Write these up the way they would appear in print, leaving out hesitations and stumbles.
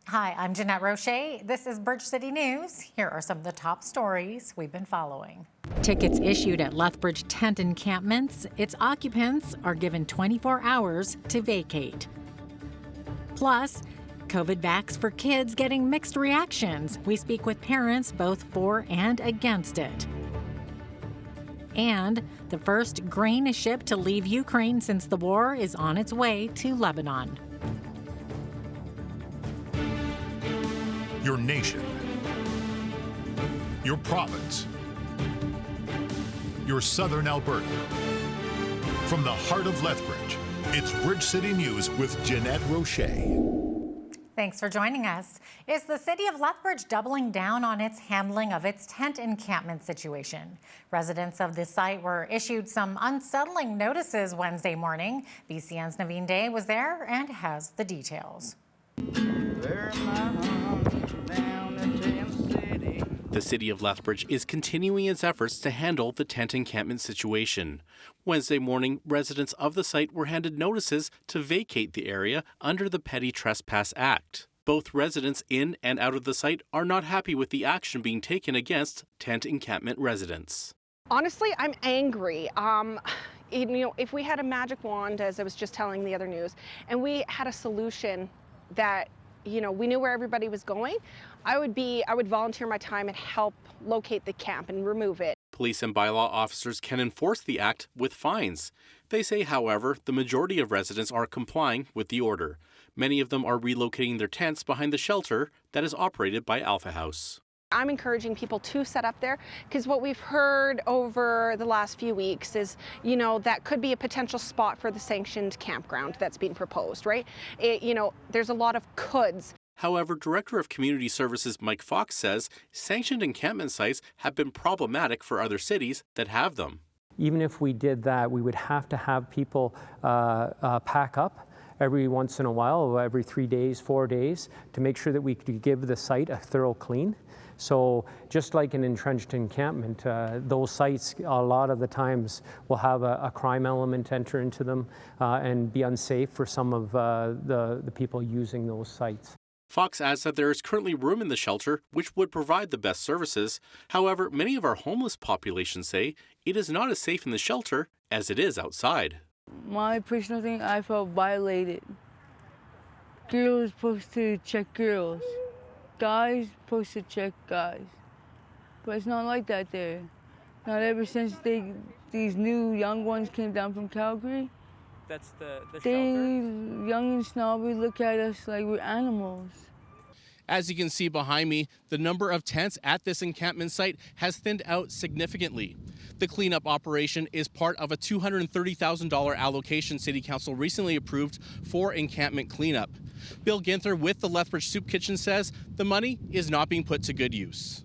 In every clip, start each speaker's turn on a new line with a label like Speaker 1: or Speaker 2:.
Speaker 1: Hi, I'm Jeanette Roche. This is Bridge City News. Here are some of the top stories we've been following. Tickets issued at Lethbridge tent encampments. Its occupants are given 24 hours to vacate. Plus, COVID vax for kids getting mixed reactions. We speak with parents both for and against it. And the first grain ship to leave Ukraine since the war is on its way to Lebanon.
Speaker 2: Your nation, your province, your southern Alberta. From the heart of Lethbridge, it's Bridge City News with Jeanette Roche.
Speaker 1: Thanks for joining us. Is the city of Lethbridge doubling down on its handling of its tent encampment situation? Residents of the site were issued some unsettling notices Wednesday morning. BCN's Naveen Day was there and has the details.
Speaker 3: The city of Lethbridge is continuing its efforts to handle the tent encampment situation. Wednesday morning, residents of the site were handed notices to vacate the area under the Petty Trespass Act. Both residents in and out of the site are not happy with the action being taken against tent encampment residents.
Speaker 4: Honestly, I'm angry. If we had a magic wand, as I was just telling the other news, and we had a solution that we knew where everybody was going, I would volunteer my time and help locate the camp and remove it.
Speaker 3: Police and bylaw officers can enforce the act with fines. They say, however, the majority of residents are complying with the order. Many of them are relocating their tents behind the shelter that is operated by Alpha House.
Speaker 4: I'm encouraging people to set up there because what we've heard over the last few weeks is, that could be a potential spot for the sanctioned campground that's being proposed, right? There's a lot of coulds.
Speaker 3: However, Director of Community Services Mike Fox says sanctioned encampment sites have been problematic for other cities that have them.
Speaker 5: Even if we did that, we would have to have people pack up every once in a while, every 3 days, 4 days, to make sure that we could give the site a thorough clean. So just like an entrenched encampment, those sites a lot of the times will have a crime element enter into them and be unsafe for some of the people using those sites.
Speaker 3: Fox adds that there is currently room in the shelter which would provide the best services. However, many of our homeless population say it is not as safe in the shelter as it is outside.
Speaker 6: My personal thing, I felt violated. Girls supposed to check girls. Guys supposed to check guys. But it's not like that there. Not ever since these new young ones came down from Calgary.
Speaker 7: That's the
Speaker 6: they,
Speaker 7: shelter?
Speaker 6: Young and snobby, look at us like we're animals.
Speaker 3: As you can see behind me, the number of tents at this encampment site has thinned out significantly. The cleanup operation is part of a $230,000 allocation City Council recently approved for encampment cleanup. Bill Ginther with the Lethbridge Soup Kitchen says the money is not being put to good use.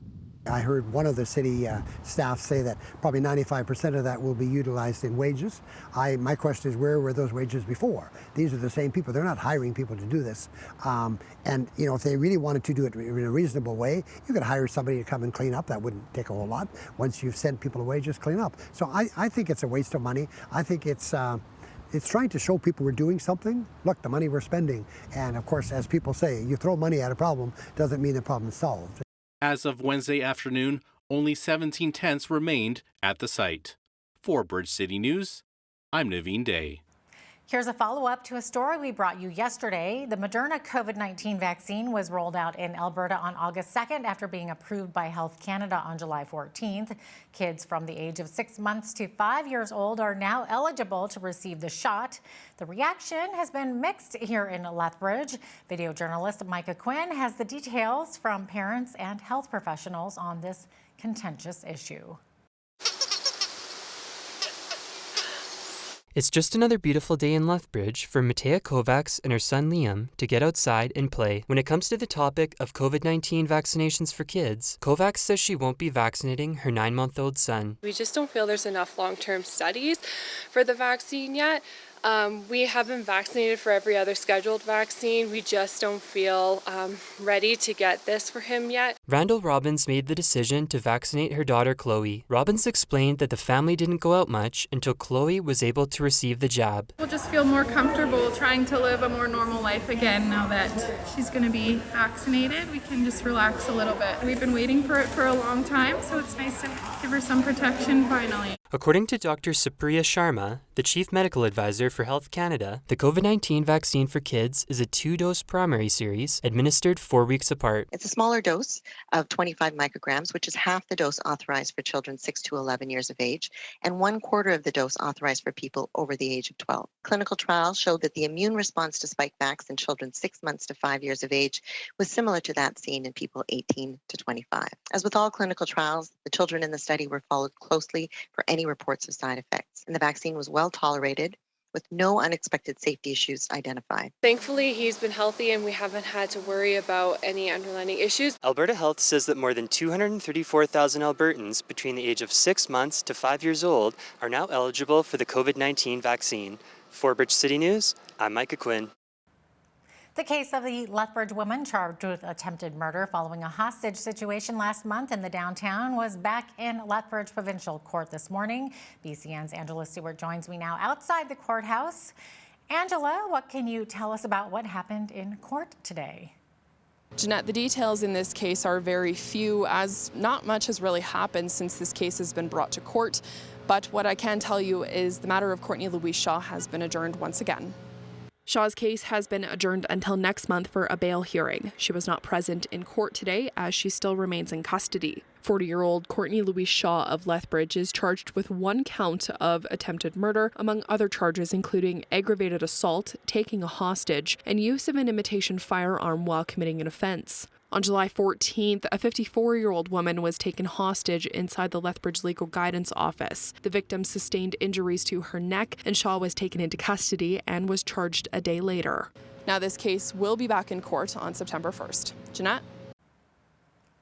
Speaker 8: I heard one of the city staff say that probably 95% of that will be utilized in wages. My question is, where were those wages before? These are the same people. They're not hiring people to do this. And if they really wanted to do it in a reasonable way, you could hire somebody to come and clean up. That wouldn't take a whole lot. Once you've sent people away, just clean up. So I think it's a waste of money. I think it's trying to show people we're doing something. Look, the money we're spending. And of course, as people say, you throw money at a problem doesn't mean the problem's solved.
Speaker 3: As of Wednesday afternoon, only 17 tents remained at the site. For Bridge City News, I'm Naveen Day.
Speaker 1: Here's a follow-up to a story we brought you yesterday. The Moderna COVID-19 vaccine was rolled out in Alberta on August 2nd after being approved by Health Canada on July 14th. Kids from the age of 6 months to 5 years old are now eligible to receive the shot. The reaction has been mixed here in Lethbridge. Video journalist Micah Quinn has the details from parents and health professionals on this contentious issue.
Speaker 9: It's just another beautiful day in Lethbridge for Matea Kovacs and her son Liam to get outside and play. When it comes to the topic of COVID-19 vaccinations for kids, Kovacs says she won't be vaccinating her 9-month-old son.
Speaker 10: We just don't feel there's enough long-term studies for the vaccine yet. We have been vaccinated for every other scheduled vaccine. We just don't feel ready to get this for him yet.
Speaker 9: Randall Robbins made the decision to vaccinate her daughter Chloe. Robbins explained that the family didn't go out much until Chloe was able to receive the jab.
Speaker 11: We'll just feel more comfortable trying to live a more normal life again now that she's going to be vaccinated. We can just relax a little bit. We've been waiting for it for a long time, so it's nice to give her some protection finally.
Speaker 9: According to Dr. Supriya Sharma, the Chief Medical Advisor for Health Canada, the COVID-19 vaccine for kids is a 2-dose primary series administered 4 weeks apart.
Speaker 12: It's a smaller dose of 25 micrograms, which is half the dose authorized for children 6 to 11 years of age, and 1/4 of the dose authorized for people over the age of 12. Clinical trials showed that the immune response to Spikevax in children 6 months to 5 years of age was similar to that seen in people 18 to 25. As with all clinical trials, the children in the study were followed closely for any reports of side effects, and the vaccine was well tolerated with no unexpected safety issues identified.
Speaker 10: Thankfully, he's been healthy and we haven't had to worry about any underlying issues.
Speaker 9: Alberta Health says that more than 234,000 Albertans between the age of 6 months to 5 years old are now eligible for the COVID-19 vaccine. For Bridge City News, I'm Micah Quinn.
Speaker 1: The case of the Lethbridge woman charged with attempted murder following a hostage situation last month in the downtown was back in Lethbridge Provincial Court this morning. BCN's Angela Stewart joins me now outside the courthouse. Angela, what can you tell us about what happened in court today?
Speaker 13: Jeanette, the details in this case are very few, as not much has really happened since this case has been brought to court. But what I can tell you is the matter of Courtney Louise Shaw has been adjourned once again. Shaw's case has been adjourned until next month for a bail hearing. She was not present in court today as she still remains in custody. 40-year-old Courtney Louise Shaw of Lethbridge is charged with 1 count of attempted murder, among other charges including aggravated assault, taking a hostage, and use of an imitation firearm while committing an offense. On July 14th, a 54-year-old woman was taken hostage inside the Lethbridge Legal Guidance Office. The victim sustained injuries to her neck, and Shaw was taken into custody and was charged a day later. Now this case will be back in court on September 1st. Jeanette?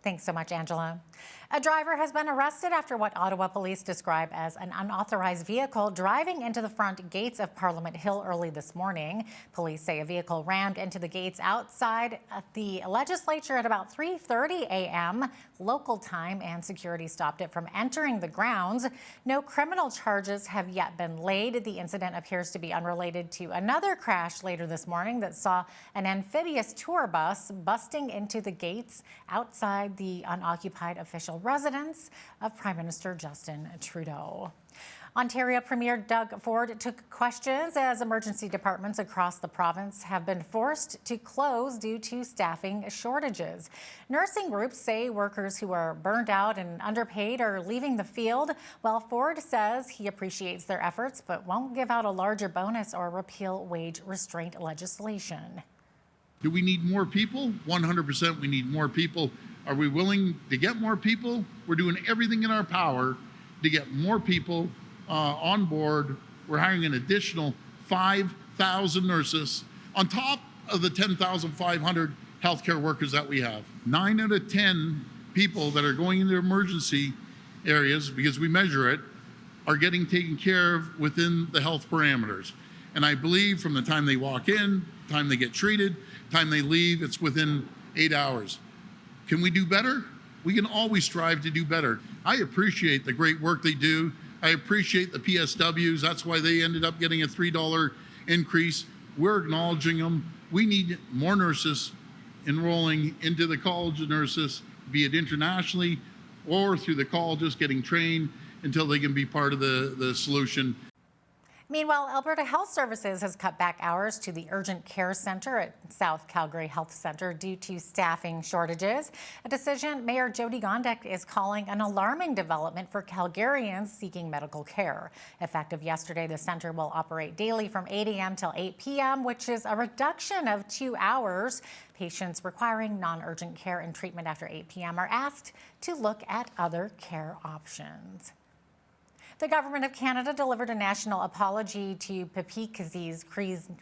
Speaker 1: Thanks so much, Angela. A driver has been arrested after what Ottawa police describe as an unauthorized vehicle driving into the front gates of Parliament Hill early this morning. Police say a vehicle rammed into the gates outside the legislature at about 3:30 a.m. local time, and security stopped it from entering the grounds. No criminal charges have yet been laid. The incident appears to be unrelated to another crash later this morning that saw an amphibious tour bus busting into the gates outside the unoccupied official residence of Prime Minister Justin Trudeau. Ontario Premier Doug Ford took questions as emergency departments across the province have been forced to close due to staffing shortages. Nursing groups say workers who are burned out and underpaid are leaving the field, while Ford says he appreciates their efforts but won't give out a larger bonus or repeal wage restraint legislation.
Speaker 14: Do we need more people? 100% we need more people. Are we willing to get more people? We're doing everything in our power to get more people on board. We're hiring an additional 5,000 nurses on top of the 10,500 healthcare workers that we have. 9 out of 10 people that are going into emergency areas, because we measure it, are getting taken care of within the health parameters. And I believe from the time they walk in, time they get treated, time they leave, it's within 8 hours. Can we do better? We can always strive to do better. I appreciate the great work they do. I appreciate the PSWs. That's why they ended up getting a $3 increase. We're acknowledging them. We need more nurses enrolling into the College of Nurses, be it internationally or through the colleges, getting trained until they can be part of the solution.
Speaker 1: Meanwhile, Alberta Health Services has cut back hours to the Urgent Care Centre at South Calgary Health Centre due to staffing shortages, a decision Mayor Jyoti Gondek is calling an alarming development for Calgarians seeking medical care. Effective yesterday, the centre will operate daily from 8 a.m. till 8 p.m., which is a reduction of 2 hours. Patients requiring non-urgent care and treatment after 8 p.m. are asked to look at other care options. The government of Canada delivered a national apology to Papi, Kazee's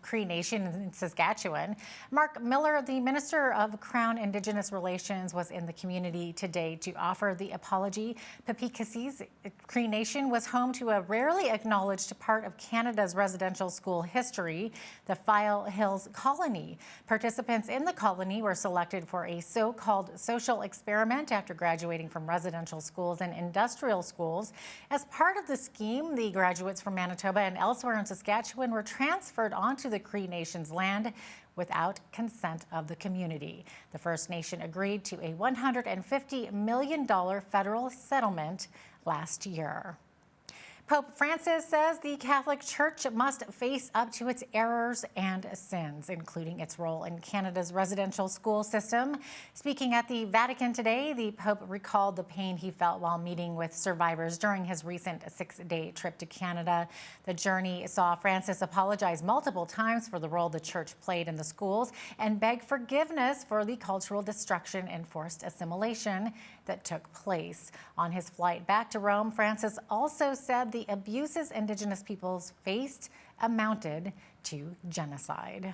Speaker 1: Cree Nation in Saskatchewan. Mark Miller, the Minister of Crown Indigenous Relations, was in the community today to offer the apology. Papi, Kazee's Cree Nation was home to a rarely acknowledged part of Canada's residential school history, the File Hills Colony. Participants in the colony were selected for a so-called social experiment after graduating from residential schools and industrial schools. As part of the scheme, the graduates from Manitoba and elsewhere in Saskatchewan were transferred onto the Cree Nation's land without consent of the community. The First Nation agreed to a $150 million federal settlement last year. Pope Francis says the Catholic Church must face up to its errors and sins, including its role in Canada's residential school system. Speaking at the Vatican today, the Pope recalled the pain he felt while meeting with survivors during his recent 6-day trip to Canada. The journey saw Francis apologize multiple times for the role the Church played in the schools and beg forgiveness for the cultural destruction and forced assimilation that took place. On his flight back to Rome, Francis also said the abuses Indigenous peoples faced amounted to genocide.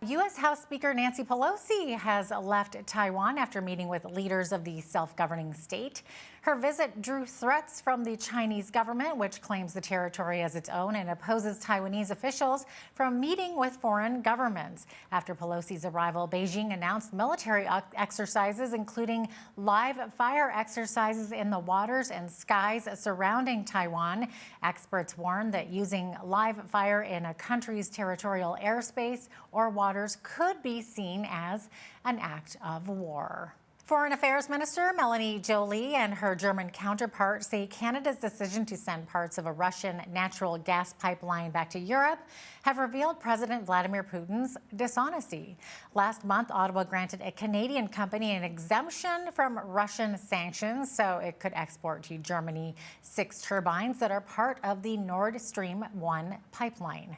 Speaker 1: U.S. House Speaker Nancy Pelosi has left Taiwan after meeting with leaders of the self-governing state. Her visit drew threats from the Chinese government, which claims the territory as its own and opposes Taiwanese officials from meeting with foreign governments. After Pelosi's arrival, Beijing announced military exercises, including live fire exercises in the waters and skies surrounding Taiwan. Experts warn that using live fire in a country's territorial airspace or waters could be seen as an act of war. Foreign Affairs Minister Melanie Joly and her German counterpart say Canada's decision to send parts of a Russian natural gas pipeline back to Europe have revealed President Vladimir Putin's dishonesty. Last month, Ottawa granted a Canadian company an exemption from Russian sanctions so it could export to Germany 6 turbines that are part of the Nord Stream 1 pipeline.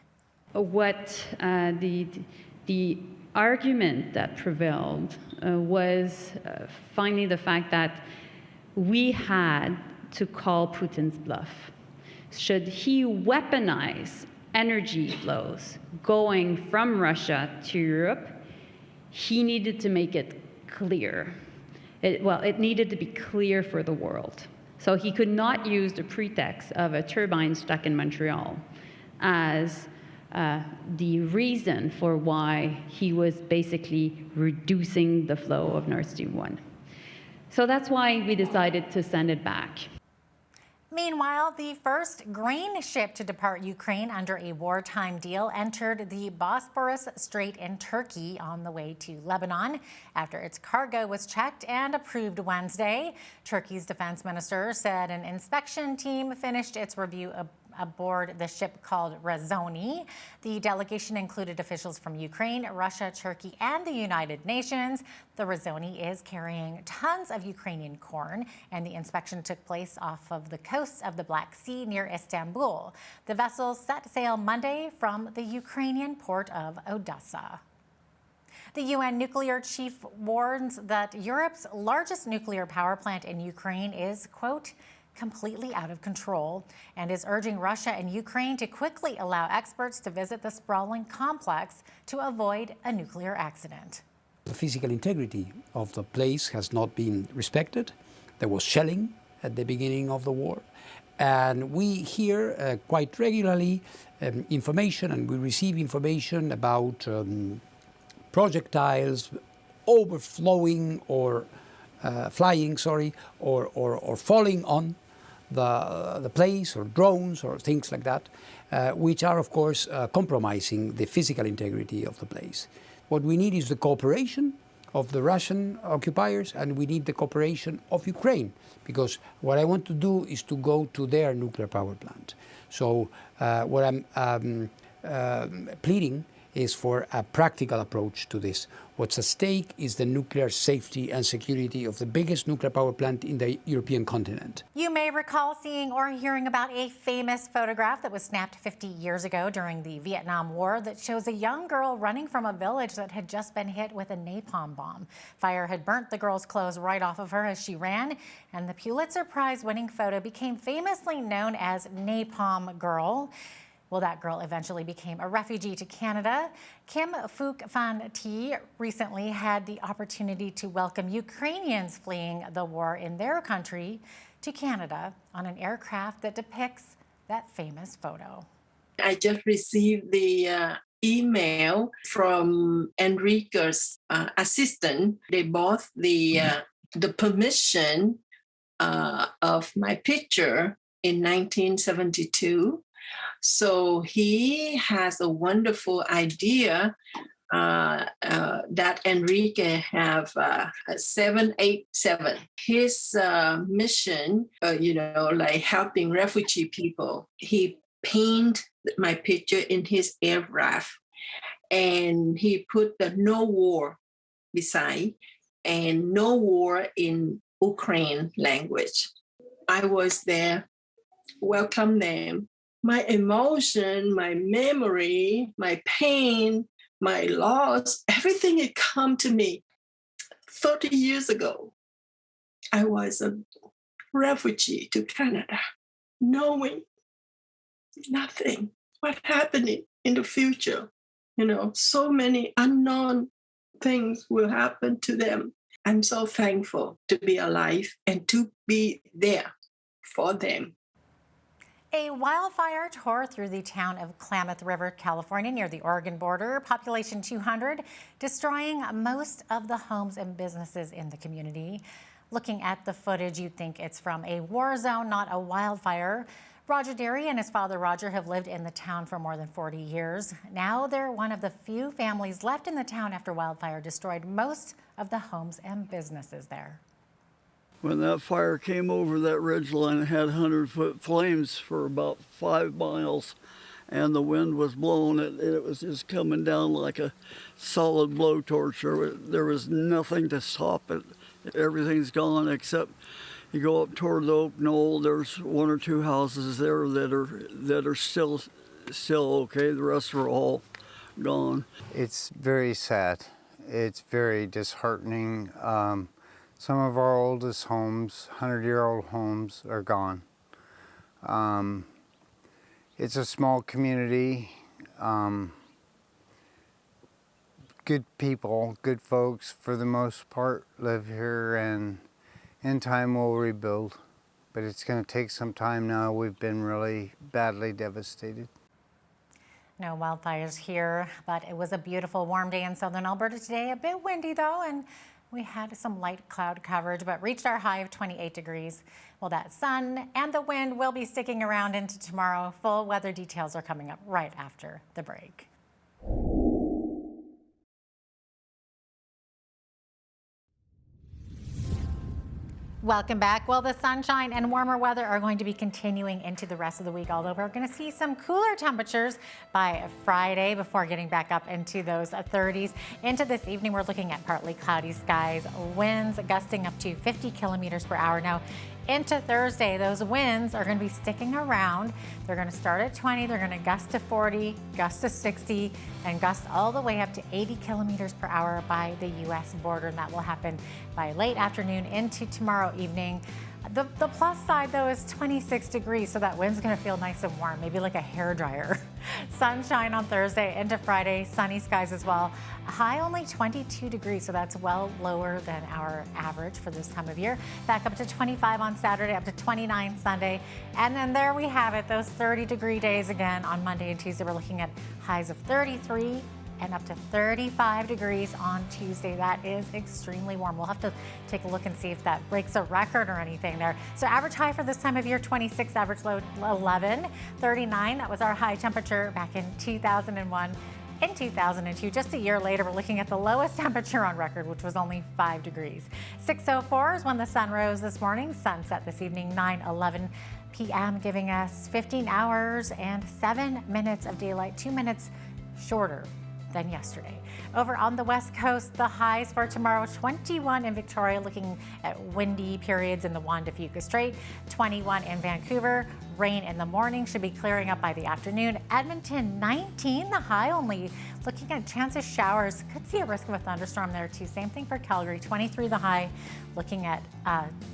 Speaker 15: What the argument that prevailed was finally the fact that we had to call Putin's bluff. Should he weaponize energy flows going from Russia to Europe, he needed to make it clear. It needed to be clear for the world. So he could not use the pretext of a turbine stuck in Montreal as the reason for why he was basically reducing the flow of Nord Stream 1. So that's why we decided to send it back.
Speaker 1: Meanwhile, the first grain ship to depart Ukraine under a wartime deal entered the Bosporus Strait in Turkey on the way to Lebanon after its cargo was checked and approved Wednesday. Turkey's defense minister said an inspection team finished its review aboard the ship called Razoni. The delegation included officials from Ukraine, Russia, Turkey, and the United Nations. The Razoni is carrying tons of Ukrainian corn, and the inspection took place off of the coast of the Black Sea near Istanbul. The vessel set sail Monday from the Ukrainian port of Odessa. The UN nuclear chief warns that Europe's largest nuclear power plant in Ukraine is, quote, completely out of control, and is urging Russia and Ukraine to quickly allow experts to visit the sprawling complex to avoid a nuclear accident.
Speaker 16: The physical integrity of the place has not been respected. There was shelling at the beginning of the war, and we hear quite regularly information, and we receive information about projectiles overflowing or flying, or falling on the place, or drones, or things like that, which are, of course, compromising the physical integrity of the place. What we need is the cooperation of the Russian occupiers, and we need the cooperation of Ukraine, because what I want to do is to go to their nuclear power plant. So what I'm pleading is for a practical approach to this. What's at stake is the nuclear safety and security of the biggest nuclear power plant in the European continent.
Speaker 1: You may recall seeing or hearing about a famous photograph that was snapped 50 years ago during the Vietnam War that shows a young girl running from a village that had just been hit with a napalm bomb. Fire had burnt the girl's clothes right off of her as she ran, and the Pulitzer Prize-winning photo became famously known as Napalm Girl. Well, that girl eventually became a refugee to Canada. Kim Phuc Van T recently had the opportunity to welcome Ukrainians fleeing the war in their country to Canada on an aircraft that depicts that famous photo.
Speaker 17: I just received the email from Enrique's assistant. They bought the permission of my picture in 1972. So he has a wonderful idea that Enrique have 787. His mission, like helping refugee people. He painted my picture in his aircraft, and he put the no war beside and no war in Ukraine language. I was there, welcome them. My emotion, my memory, my pain, my loss, everything had come to me. 30 years ago, I was a refugee to Canada, knowing nothing. What happened in the future? So many unknown things will happen to them. I'm so thankful to be alive and to be there for them.
Speaker 1: A wildfire tore through the town of Klamath River, California, near the Oregon border, population 200, destroying most of the homes and businesses in the community. Looking at the footage, you'd think it's from a war zone, not a wildfire. Roger Derry and his father Roger have lived in the town for more than 40 years. Now they're one of the few families left in the town after wildfire destroyed most of the homes and businesses there.
Speaker 18: When that fire came over that ridgeline, it had 100-foot flames for about 5 miles, and the wind was blowing it, and it was just coming down like a solid blowtorch. There was nothing to stop it. Everything's gone except you go up toward the Oak Knoll. There's 1 or 2 houses there that are still okay. The rest are all gone.
Speaker 19: It's very sad. It's very disheartening. Some of our oldest homes, 100-year-old homes, are gone. It's a small community. Good people, good folks, for the most part, live here, and in time we'll rebuild. But it's going to take some time now. We've been really badly devastated.
Speaker 1: No wildfires here, but it was a beautiful warm day in southern Alberta today. A bit windy though, and we had some light cloud coverage, but reached our high of 28 degrees. Well, that sun and the wind will be sticking around into tomorrow. Full weather details are coming up right after the break. Welcome back. Well, the sunshine and warmer weather are going to be continuing into the rest of the week, although we're going to see some cooler temperatures by Friday before getting back up into those 30s. Into this evening, we're looking at partly cloudy skies, winds gusting up to 50 kilometers per hour. Now, into Thursday, those winds are going to be sticking around. They're going to start at 20, they're going to gust to 40, gust to 60, and gust all the way up to 80 kilometers per hour by the U.S. border, and that will happen by late afternoon into tomorrow evening. The plus side, though, is 26 degrees, so that wind's going to feel nice and warm, maybe like a hairdryer. Sunshine on Thursday into Friday, sunny skies as well. High only 22 degrees, so that's well lower than our average for this time of year. Back up to 25 on Saturday, up to 29 Sunday. And then there we have it, those 30-degree days again on Monday and Tuesday. We're looking at highs of 33 and up to 35 degrees on Tuesday. That is extremely warm. We'll have to take a look and see if that breaks a record or anything there. So average high for this time of year, 26, average low 11, 39. That was our high temperature back in 2001. In 2002, just a year later, we're looking at the lowest temperature on record, which was only 5 degrees. 6:04 is when the sun rose this morning. Sunset this evening, 9:11 p.m., giving us 15 hours and 7 minutes of daylight, 2 minutes shorter than yesterday. Over on the West Coast, the highs for tomorrow, 21 in Victoria, looking at windy periods in the Juan de Fuca Strait, 21 in Vancouver. Rain in the morning, should be clearing up by the afternoon. Edmonton, 19 the high, only looking at chance of showers. Could see a risk of a thunderstorm there too. Same thing for Calgary, 23 the high, looking at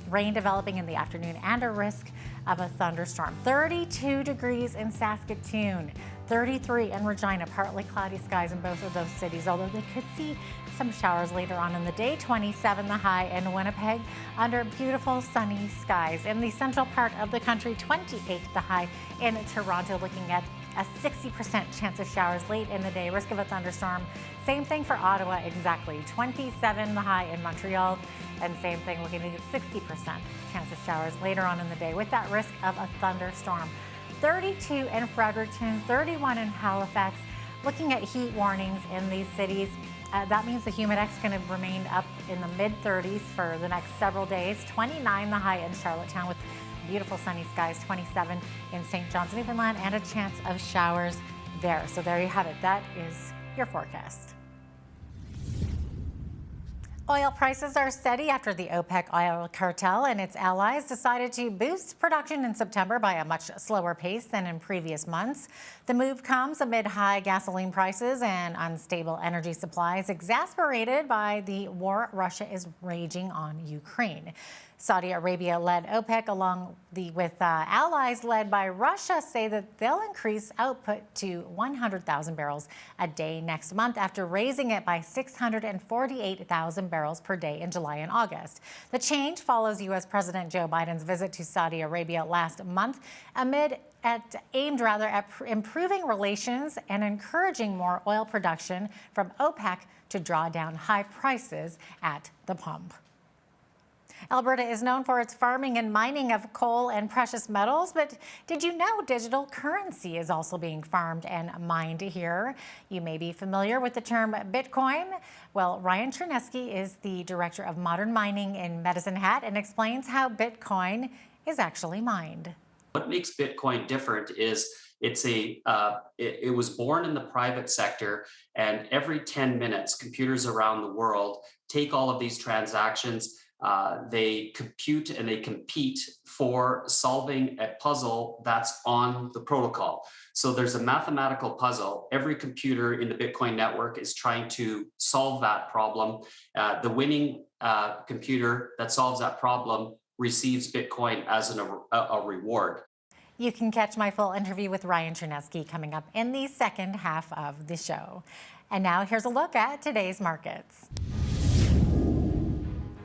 Speaker 1: rain developing in the afternoon and a risk of a thunderstorm. 32 degrees in Saskatoon, 33 in Regina, partly cloudy skies in both of those cities, although they could see some showers later on in the day. 27 the high in Winnipeg under beautiful sunny skies. In the central part of the country, 28 the high in Toronto, looking at a 60% chance of showers late in the day, risk of a thunderstorm. Same thing for Ottawa, exactly. 27 the high in Montreal, and same thing, looking at 60% chance of showers later on in the day with that risk of a thunderstorm. 32 in Fredericton, 31 in Halifax, looking at heat warnings in these cities. That means the humidex is going to remain up in the mid-30s for the next several days. 29 the high in Charlottetown with beautiful sunny skies, 27 in St. John's, Newfoundland, and a chance of showers there. So there you have it. That is your forecast. Oil prices are steady after the OPEC oil cartel and its allies decided to boost production in September by a much slower pace than in previous months. The move comes amid high gasoline prices and unstable energy supplies, exacerbated by the war Russia is waging on Ukraine. Saudi Arabia-led OPEC, along with allies led by Russia, say that they'll increase output to 100,000 barrels a day next month after raising it by 648,000 barrels per day in July and August. The change follows U.S. President Joe Biden's visit to Saudi Arabia last month, aimed at improving relations and encouraging more oil production from OPEC to draw down high prices at the pump. Alberta is known for its farming and mining of coal and precious metals, but did you know digital currency is also being farmed and mined here? You may be familiar with the term Bitcoin. Well, Ryan Chernesky is the Director of Modern Mining in Medicine Hat and explains how Bitcoin is actually mined.
Speaker 20: What makes Bitcoin different is it was born in the private sector, and every 10 minutes, computers around the world take all of these transactions. They compute and they compete for solving a puzzle that's on the protocol. So there's a mathematical puzzle. Every computer in the Bitcoin network is trying to solve that problem. The winning computer that solves that problem receives Bitcoin as a reward.
Speaker 1: You can catch my full interview with Ryan Chernesky coming up in the second half of the show. And now here's a look at today's markets.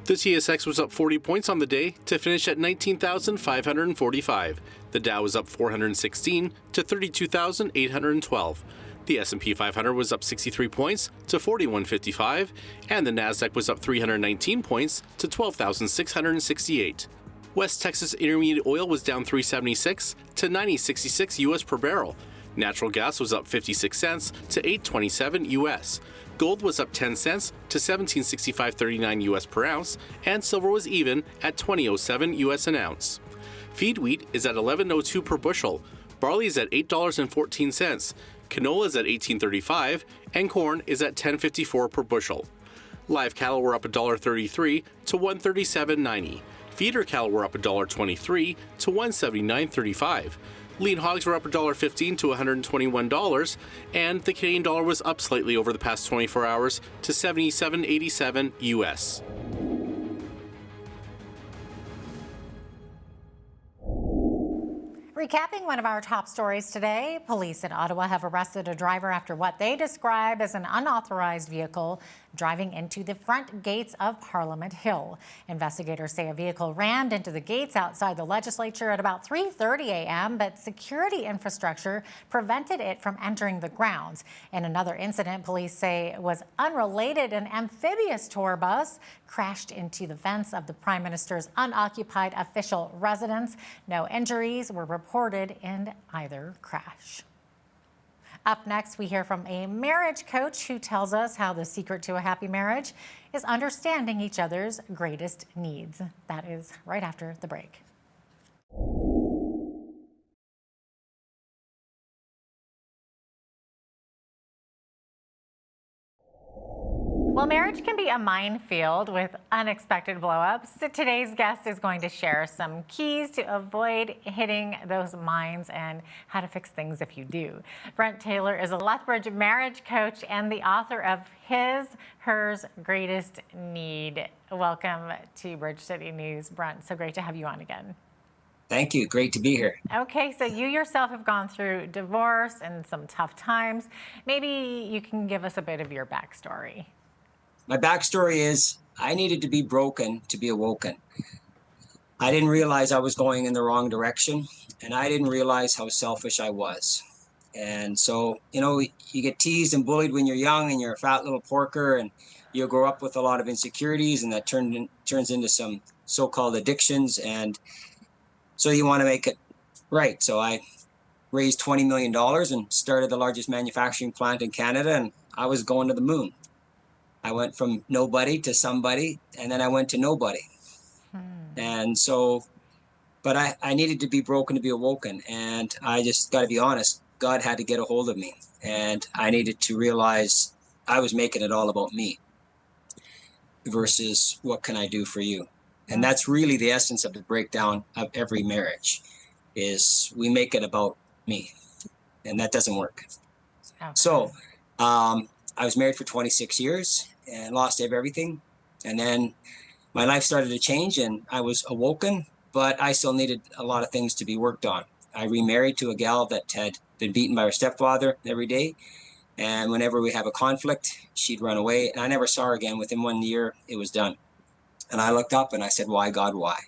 Speaker 3: The TSX was up 40 points on the day to finish at 19,545. The Dow was up 416 to 32,812. The S&P 500 was up 63 points to 4155, and the Nasdaq was up 319 points to 12,668. West Texas Intermediate oil was down 376 to 90.66 US per barrel. Natural gas was up 56 cents to 8.27 US. Gold was up 10 cents to 17.6539 US per ounce, and silver was even at 20.07 US an ounce. Feed wheat is at 11.02 per bushel. Barley is at $8.14. Canola is at $18.35, and corn is at $10.54 per bushel. Live cattle were up $1.33 to $137.90. Feeder cattle were up $1.23 to $179.35. Lean hogs were up $1.15 to $121, and the Canadian dollar was up slightly over the past 24 hours to 77.87 US.
Speaker 1: Recapping one of our top stories today, police in Ottawa have arrested a driver after what they describe as an unauthorized vehicle driving into the front gates of Parliament Hill. Investigators say a vehicle rammed into the gates outside the legislature at about 3:30 a.m., but security infrastructure prevented it from entering the grounds. In another incident, police say was unrelated, an amphibious tour bus crashed into the fence of the Prime Minister's unoccupied official residence. No injuries were reported in either crash. Up next, we hear from a marriage coach who tells us how the secret to a happy marriage is understanding each other's greatest needs. That is right after the break. Well, marriage can be a minefield with unexpected blow-ups. So today's guest is going to share some keys to avoid hitting those mines and how to fix things if you do. Brent Taylor is a Lethbridge marriage coach and the author of His, Hers, Greatest Need. Welcome to Bridge City News, Brent. So great to have you on again.
Speaker 21: Thank you. Great to be here.
Speaker 1: Okay, so you yourself have gone through divorce and some tough times. Maybe you can give us a bit of your backstory.
Speaker 21: My backstory is I needed to be broken to be awoken. I didn't realize I was going in the wrong direction, and I didn't realize how selfish I was. And so, you know, you get teased and bullied when you're young and you're a fat little porker, and you grow up with a lot of insecurities, and that turns into some so-called addictions. And so you want to make it right. So I raised $20 million and started the largest manufacturing plant in Canada, and I was going to the moon. I went from nobody to somebody, and then I went to nobody. And so, but I needed to be broken to be awoken. And I just got to be honest, God had to get a hold of me. And I needed to realize I was making it all about me versus what can I do for you? And that's really the essence of the breakdown of every marriage, is we make it about me, and that doesn't work. Okay. So I was married for 26 years and lost everything. And then my life started to change and I was awoken, but I still needed a lot of things to be worked on. I remarried to a gal that had been beaten by her stepfather every day. And whenever we have a conflict, she'd run away. And I never saw her again. Within 1 year, it was done. And I looked up and I said, why, God, why?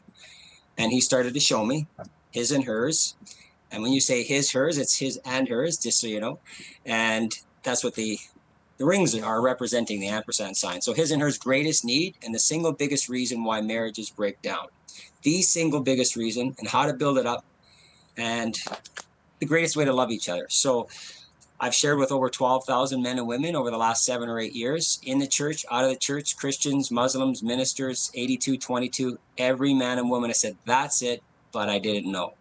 Speaker 21: And he started to show me his and hers. And when you say his, hers, it's his and hers, just so you know. And that's what the rings are representing, the ampersand sign. So his and hers greatest need, and the single biggest reason why marriages break down. The single biggest reason, and how to build it up, and the greatest way to love each other. So I've shared with over 12,000 men and women over the last 7 or 8 years, in the church, out of the church, Christians, Muslims, ministers, 82-22, every man and woman has said, that's it, but I didn't know.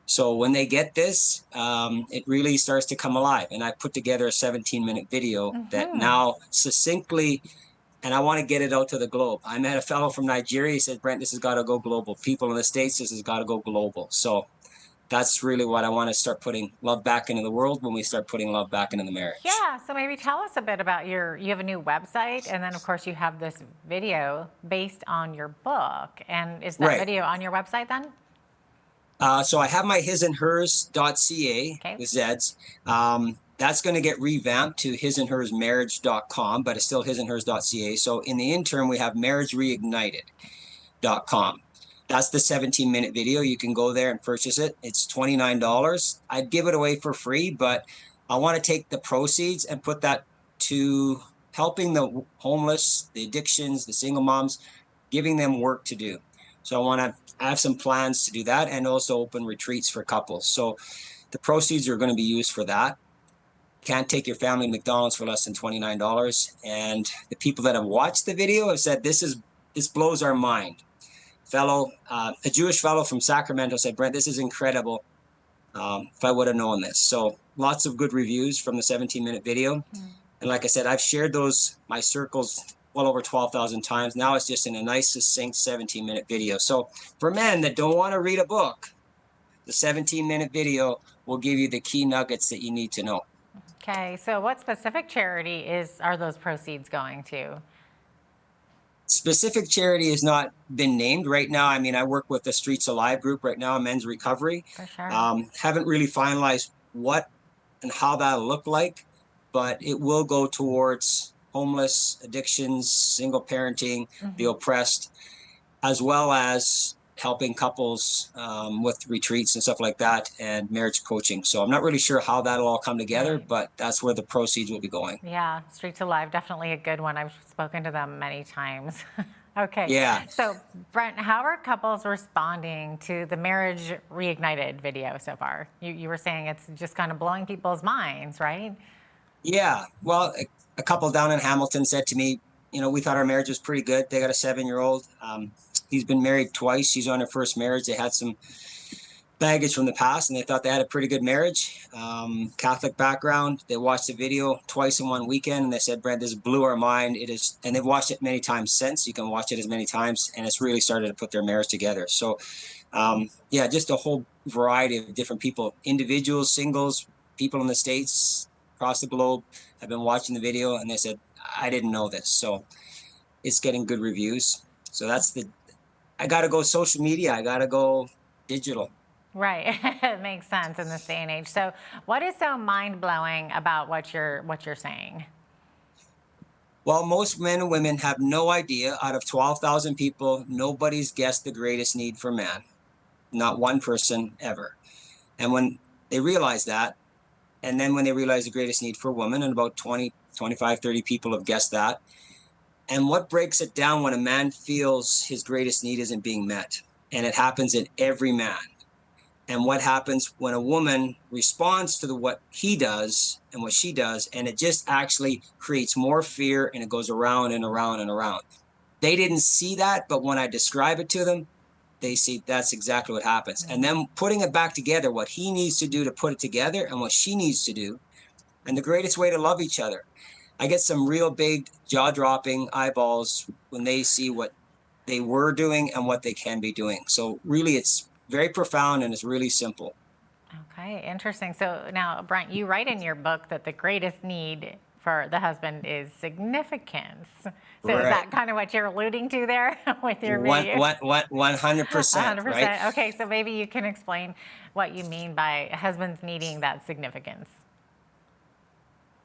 Speaker 21: So when they get this, it really starts to come alive. And I put together a 17-minute video that now succinctly, and I want to get it out to the globe. I met a fellow from Nigeria. He said, Brent, this has got to go global. People in the States, this has got to go global. So that's really what I want to start putting love back into the world when we start putting love back into the marriage.
Speaker 1: Yeah, so maybe tell us a bit about you have a new website, and then of course you have this video based on your book. And is that video on your website then?
Speaker 21: So I have my hisandhers.ca with Zeds. That's going to get revamped to hisandhersmarriage.com, but it's still hisandhers.ca. So in the interim, we have marriagereignited.com. That's the 17-minute video. You can go there and purchase it. It's $29. I'd give it away for free, but I want to take the proceeds and put that to helping the homeless, the addictions, the single moms, giving them work to do. So I want to have some plans to do that, and also open retreats for couples. So the proceeds are going to be used for that. Can't take your family to McDonald's for less than $29. And the people that have watched the video have said, this blows our mind. A Jewish fellow from Sacramento said, Brent, this is incredible. If I would have known this. So lots of good reviews from the 17-minute video. And like I said, I've shared my circles well over 12,000 times. Now it's just in a nice, succinct 17-minute video. So for men that don't want to read a book, the 17-minute video will give you the key nuggets that you need to know.
Speaker 1: Okay, so what specific charity are those proceeds going to?
Speaker 21: Specific charity has not been named right now. I mean, I work with the Streets Alive group right now, men's recovery.
Speaker 1: For sure.
Speaker 21: Haven't really finalized what and how that'll look like, but it will go towards homeless, addictions, single parenting, the oppressed, as well as helping couples with retreats and stuff like that, and marriage coaching. So I'm not really sure how that'll all come together, but that's where the proceeds will be going.
Speaker 1: Yeah, Streets Alive, definitely a good one. I've spoken to them many times. Okay.
Speaker 21: Yeah.
Speaker 1: So Brent, how are couples responding to the Marriage Reignited video so far? You were saying it's just kind of blowing people's minds, right?
Speaker 21: Yeah, well, a couple down in Hamilton said to me, you know, we thought our marriage was pretty good. They got a 7-year-old. He's been married twice. She's on her first marriage. They had some baggage from the past, and they thought they had a pretty good marriage. Catholic background. They watched the video twice in one weekend, and they said, "Brent, this blew our mind." It is, and they've watched it many times since. You can watch it as many times, and it's really started to put their marriage together. So, yeah, just a whole variety of different people, individuals, singles, people in the States, across the globe, have been watching the video, and they said, "I didn't know this." So, it's getting good reviews. So I got to go social media. I got to go digital.
Speaker 1: Right. It makes sense in this day and age. So what is so mind-blowing about what you're saying?
Speaker 21: Well, most men and women have no idea. Out of 12,000 people, nobody's guessed the greatest need for man. Not one person ever. And when they realize that, and then when they realize the greatest need for women, and about 20, 25, 30 people have guessed that. And what breaks it down when a man feels his greatest need isn't being met? And it happens in every man. And what happens when a woman responds to what he does and what she does, and it just actually creates more fear, and it goes around and around and around. They didn't see that, but when I describe it to them, they see that's exactly what happens. And then putting it back together, what he needs to do to put it together and what she needs to do, and the greatest way to love each other. I get some real big jaw-dropping eyeballs when they see what they were doing and what they can be doing. So really, it's very profound, and it's really simple.
Speaker 1: Okay, interesting. So now, Brent, you write in your book that the greatest need for the husband is significance. So
Speaker 21: Right.
Speaker 1: Is that kind of what you're alluding to there with your video?
Speaker 21: 100%,
Speaker 1: 100%.
Speaker 21: right?
Speaker 1: Okay, so maybe you can explain what you mean by husbands needing that significance.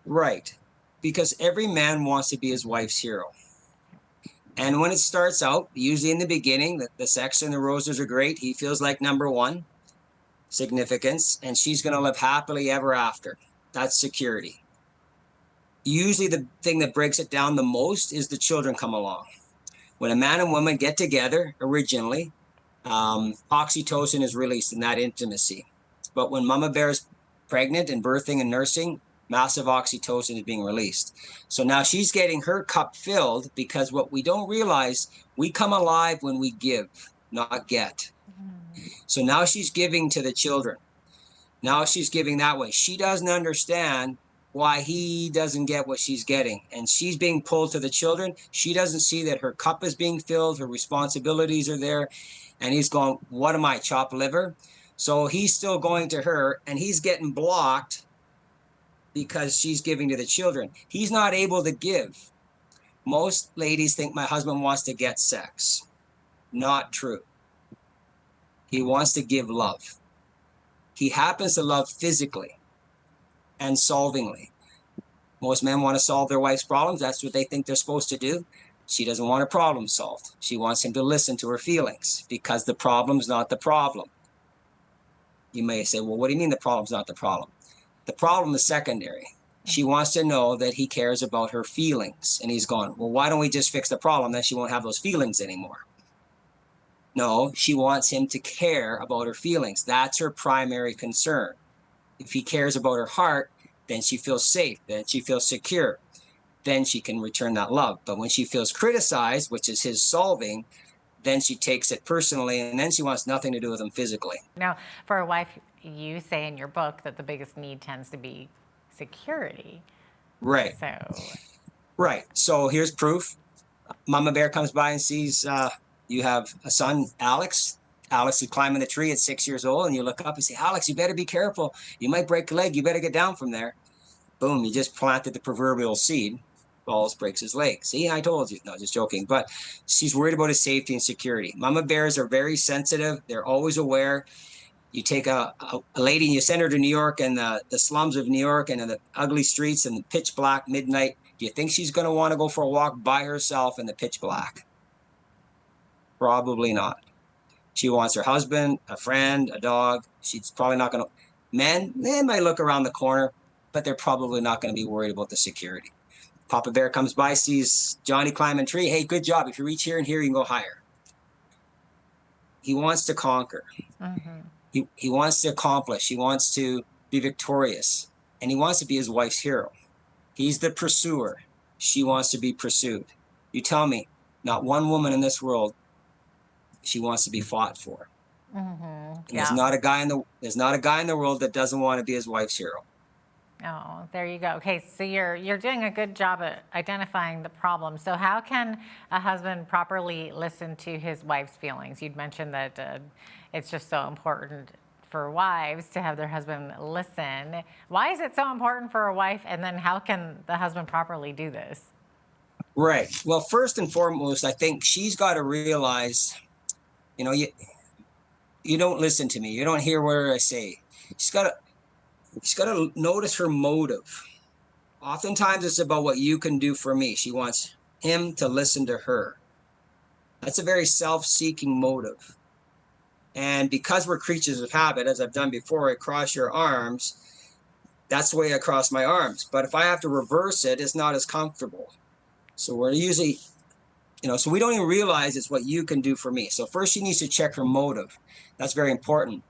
Speaker 21: Right. Because every man wants to be his wife's hero. And when it starts out, usually in the beginning, the sex and the roses are great. He feels like number one, significance, and she's going to live happily ever after. That's security. Usually the thing that breaks it down the most is the children come along. When a man and woman get together originally, oxytocin is released in that intimacy. But when mama bear is pregnant and birthing and nursing, massive oxytocin is being released. So now she's getting her cup filled, because what we don't realize, we come alive when we give, not get. So now she's giving to the children. Now she's giving that way. She doesn't understand why he doesn't get what she's getting. And she's being pulled to the children. She doesn't see that her cup is being filled, her responsibilities are there. And he's going, what am I, chopped liver? So he's still going to her, and he's getting blocked because she's giving to the children. He's not able to give. Most ladies think my husband wants to get sex. Not true. He wants to give love. He happens to love physically and solvingly. Most men want to solve their wife's problems. That's what they think they're supposed to do. She doesn't want a problem solved. She wants him to listen to her feelings, because the problem's not the problem. You may say, well, what do you mean the problem's not the problem? The problem is secondary. She wants to know that he cares about her feelings. And he's going, well, why don't we just fix the problem? Then she won't have those feelings anymore. No, she wants him to care about her feelings. That's her primary concern. If he cares about her heart, then she feels safe, then she feels secure. Then she can return that love. But when she feels criticized, which is his solving, then she takes it personally, and then she wants nothing to do with him physically.
Speaker 1: Now, for a wife, you say in your book that the biggest need tends to be security.
Speaker 21: Right. So here's proof. Mama bear comes by and sees you have a son, Alex. Alex is climbing the tree at 6 years old, and you look up and say, Alex, you better be careful. You might break a leg. You better get down from there. Boom, you just planted the proverbial seed. Falls, breaks his leg. See, I told you. No, just joking. But she's worried about his safety and security. Mama bears are very sensitive. They're always aware. You take a lady and you send her to New York and the slums of New York and in the ugly streets and the pitch black midnight. Do you think she's going to want to go for a walk by herself in the pitch black? Probably not. She wants her husband, a friend, a dog. She's probably not going to. Men, they might look around the corner, but they're probably not going to be worried about the security. Papa Bear comes by, sees Johnny climbing a tree. Hey, good job. If you reach here and here, you can go higher. He wants to conquer. Mm-hmm. He wants to accomplish. He wants to be victorious. And he wants to be his wife's hero. He's the pursuer. She wants to be pursued. You tell me, not one woman in this world she wants to be fought for. And there's not a guy in the world that doesn't want to be his wife's hero.
Speaker 1: Oh, there you go. Okay, so you're doing a good job at identifying the problem. So how can a husband properly listen to his wife's feelings? You'd mentioned that it's just so important for wives to have their husband listen. Why is it so important for a wife? And then how can the husband properly do this?
Speaker 21: Right. Well, first and foremost, I think she's got to realize, you don't listen to me. You don't hear what I say. She's got to notice her motive. Oftentimes it's about what you can do for me. She wants him to listen to her. That's a very self-seeking motive. And because we're creatures of habit, as I've done before, I cross your arms. That's the way I cross my arms. But if I have to reverse it, it's not as comfortable. So we're usually, so we don't even realize it's what you can do for me. So first she needs to check her motive. That's very important.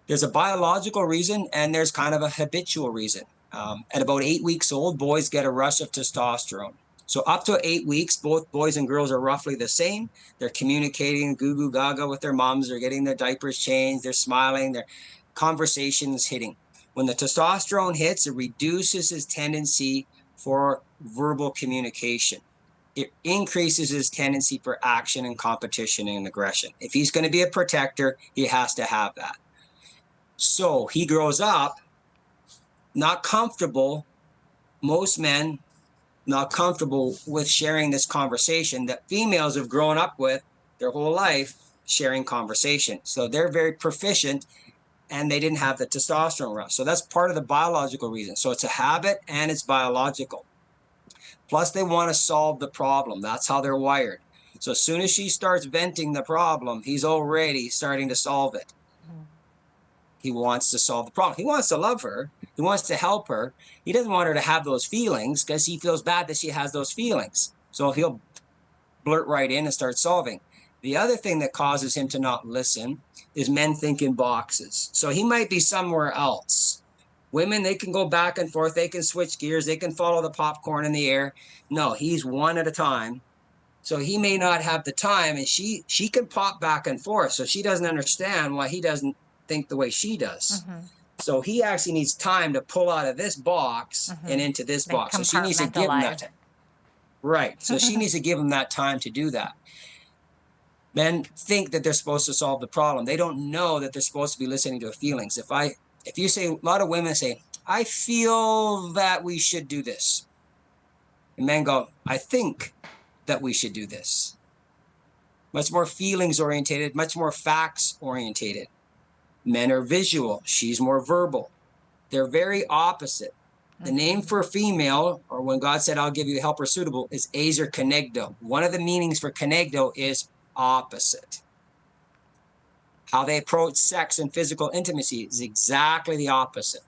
Speaker 21: There's a biological reason and there's kind of a habitual reason. At about 8 weeks old, boys get a rush of testosterone. So up to 8 weeks, both boys and girls are roughly the same. They're communicating goo goo gaga with their moms. They're getting their diapers changed. They're smiling. Their conversation is hitting. When the testosterone hits, it reduces his tendency for verbal communication. It increases his tendency for action and competition and aggression. If he's going to be a protector, he has to have that. So he grows up not comfortable. Most men not comfortable with sharing this conversation that females have grown up with their whole life, sharing conversation. So they're very proficient and they didn't have the testosterone rush. So that's part of the biological reason. So it's a habit and it's biological. Plus they want to solve the problem. That's how they're wired. So as soon as she starts venting the problem, he's already starting to solve it. He wants to solve the problem. He wants to love her. He wants to help her. He doesn't want her to have those feelings because he feels bad that she has those feelings. So he'll blurt right in and start solving. The other thing that causes him to not listen is men think in boxes. So he might be somewhere else. Women, they can go back and forth. They can switch gears. They can follow the popcorn in the air. No, he's one at a time. So he may not have the time, and she can pop back and forth. So she doesn't understand why he doesn't think the way she does. So he actually needs time to pull out of this box and into this box. So she needs to give him that time. Right. So she needs to give him that time to do that. Men think that they're supposed to solve the problem. They don't know that they're supposed to be listening to feelings. If you say, a lot of women say, I feel that we should do this. And men go, I think that we should do this. Much more feelings orientated, much more facts orientated. Men are visual. She's more verbal. They're very opposite. The name for female, or when God said, I'll give you a helper suitable, is azer kenegdo. One of the meanings for kenegdo is opposite. How they approach sex and physical intimacy is exactly the opposite.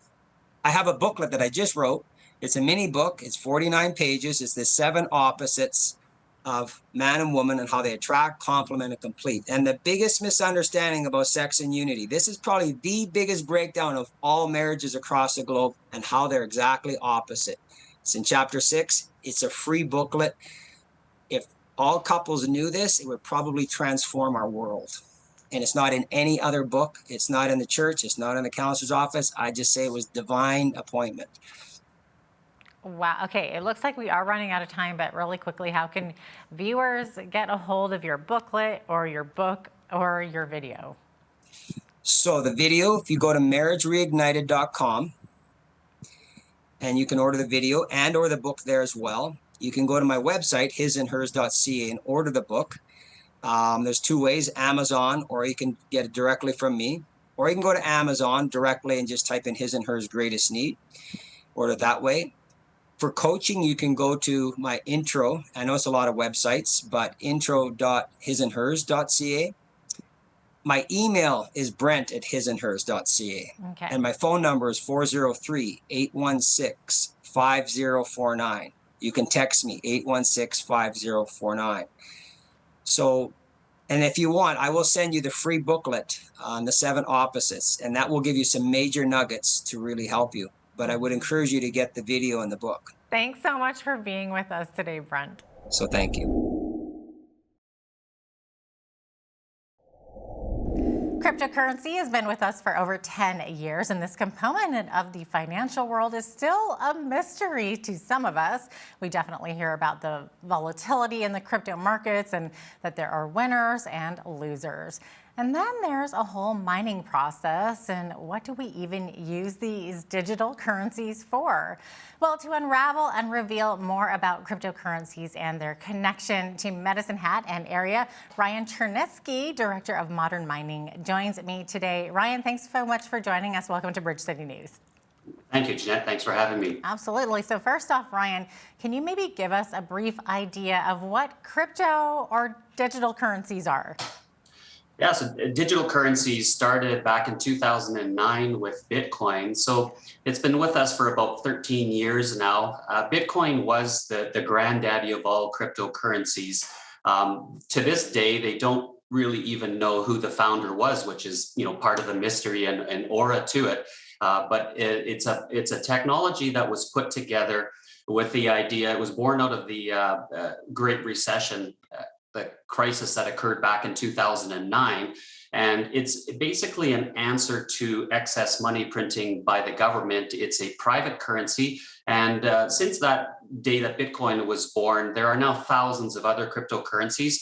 Speaker 21: I have a booklet that I just wrote. It's a mini book. It's 49 pages. It's the 7 opposites of man and woman and how they attract, complement, and complete. And the biggest misunderstanding about sex and unity, this is probably the biggest breakdown of all marriages across the globe and how they're exactly opposite. It's in chapter 6. It's a free booklet. If all couples knew this, it would probably transform our world. And it's not in any other book. It's not in the church. It's not in the counselor's office. I just say it was divine appointment.
Speaker 1: Wow. Okay. It looks like we are running out of time, but really quickly, how can viewers get a hold of your booklet or your book or your video?
Speaker 21: So the video, if you go to marriagereignited.com and you can order the video and or the book there as well. You can go to my website, hisandhers.ca, and order the book. There's 2 ways, Amazon, or you can get it directly from me. Or you can go to Amazon directly and just type in His and Hers Greatest Need. Order that way. For coaching, you can go to my intro. I know it's a lot of websites, but intro.hisandhers.ca. My email is brent@hisandhers.ca.
Speaker 1: Okay.
Speaker 21: And my phone number is 403-816-5049. You can text me, 816-5049. So, and if you want, I will send you the free booklet on the 7 opposites, and that will give you some major nuggets to really help you. But I would encourage you to get the video and the book.
Speaker 1: Thanks so much for being with us today, Brent.
Speaker 21: So thank you.
Speaker 1: Cryptocurrency has been with us for over 10 years, and this component of the financial world is still a mystery to some of us. We definitely hear about the volatility in the crypto markets and that there are winners and losers. And then there's a whole mining process, and what do we even use these digital currencies for? Well, to unravel and reveal more about cryptocurrencies and their connection to Medicine Hat and area, Ryan Chernisky, Director of Modern Mining, joins me today. Ryan, thanks so much for joining us. Welcome to Bridge City News.
Speaker 20: Thank you, Jeanette. Thanks for having me.
Speaker 1: Absolutely. So first off, Ryan, can you maybe give us a brief idea of what crypto or digital currencies are?
Speaker 20: Yeah, so digital currencies started back in 2009 with Bitcoin. So it's been with us for about 13 years now. Bitcoin was the granddaddy of all cryptocurrencies. To this day, they don't really even know who the founder was, which is, part of the mystery and aura to it. But it's a technology that was put together with the idea. It was born out of the Great Recession, the crisis that occurred back in 2009. And it's basically an answer to excess money printing by the government. It's a private currency. And since that day that Bitcoin was born, there are now thousands of other cryptocurrencies.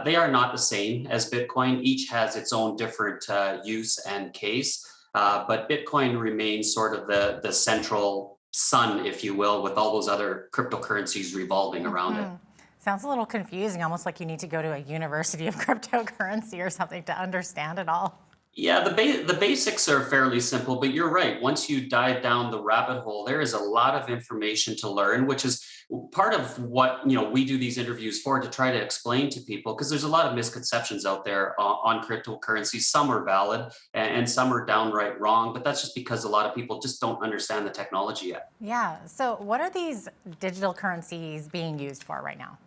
Speaker 20: They are not the same as Bitcoin. Each has its own different use and case. But Bitcoin remains sort of the central sun, if you will, with all those other cryptocurrencies revolving around it.
Speaker 1: Sounds a little confusing, almost like you need to go to a university of cryptocurrency or something to understand it all.
Speaker 20: Yeah, the basics are fairly simple, but you're right. Once you dive down the rabbit hole, there is a lot of information to learn, which is part of what we do these interviews for, to try to explain to people, because there's a lot of misconceptions out there on cryptocurrencies. Some are valid and some are downright wrong, but that's just because a lot of people just don't understand the technology yet.
Speaker 1: Yeah. So what are these digital currencies being used for right now?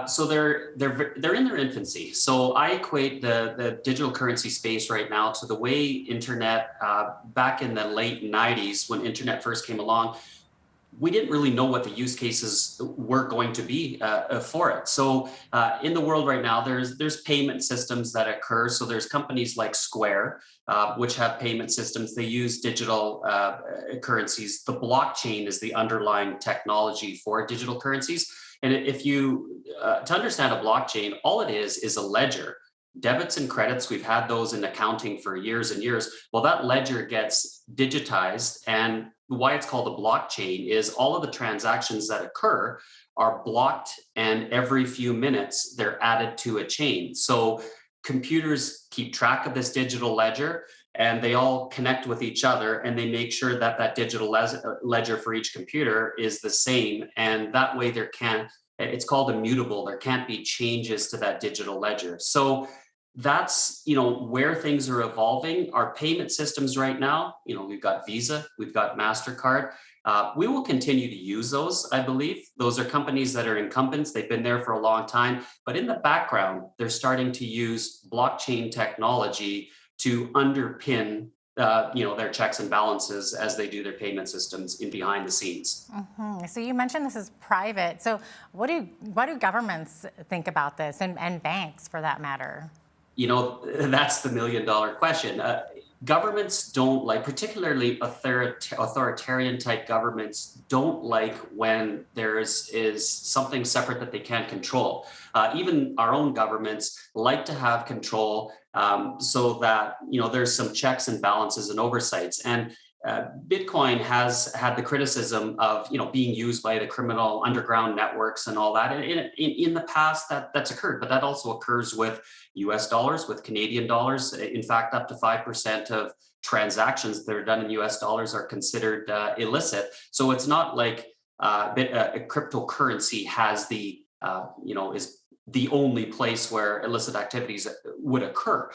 Speaker 20: So they're in their infancy. So I equate the digital currency space right now to the way internet back in the late 90s, when internet first came along. We didn't really know what the use cases were going to be for it. So in the world right now, there's payment systems that occur. So there's companies like Square, which have payment systems. They use digital currencies. The blockchain is the underlying technology for digital currencies. And if you, to understand a blockchain, all it is a ledger. Debits and credits, we've had those in accounting for years and years. Well, that ledger gets digitized, and why it's called a blockchain is all of the transactions that occur are blocked, and every few minutes they're added to a chain. So computers keep track of this digital ledger, and they all connect with each other, and they make sure that that digital ledger for each computer is the same. And that way it's called immutable. There can't be changes to that digital ledger. So that's, where things are evolving. Our payment systems right now, we've got Visa, we've got MasterCard. We will continue to use those, I believe. Those are companies that are incumbents. They've been there for a long time. But in the background, they're starting to use blockchain technology to underpin their checks and balances as they do their payment systems in behind the scenes.
Speaker 1: Mm-hmm. So you mentioned this is private. So what do governments think about this, and banks for that matter?
Speaker 20: That's the $1 million question. Governments don't like, particularly authoritarian type governments, don't like when there is something separate that they can't control. Even our own governments like to have control so that, there's some checks and balances and oversights. And Bitcoin has had the criticism of, being used by the criminal underground networks and all that. And in the past, that's occurred, but that also occurs with US dollars, with Canadian dollars. In fact, up to 5% of transactions that are done in US dollars are considered illicit. So it's not like a cryptocurrency has is the only place where illicit activities would occur.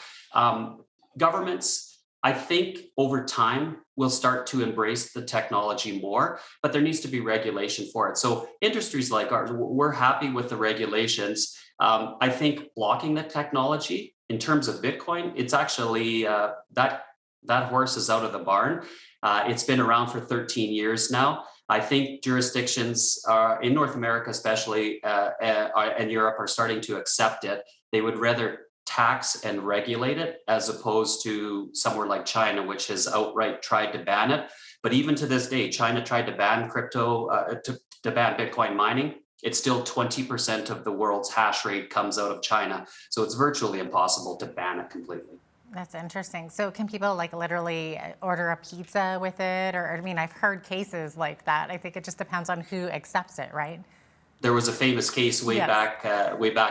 Speaker 20: Governments, I think over time, will start to embrace the technology more, but there needs to be regulation for it. So industries like ours, we're happy with the regulations. I think blocking the technology in terms of Bitcoin, it's actually that horse is out of the barn. It's been around for 13 years now. I think jurisdictions in North America, especially, and Europe, are starting to accept it. They would rather tax and regulate it, as opposed to somewhere like China, which has outright tried to ban it. But even to this day, China tried to ban to ban Bitcoin mining. It's still 20% of the world's hash rate comes out of China. So it's virtually impossible to ban it completely.
Speaker 1: That's interesting. So can people like literally order a pizza with it? Or, I mean, I've heard cases like that. I think it just depends on who accepts it, right?
Speaker 20: There was a famous case way back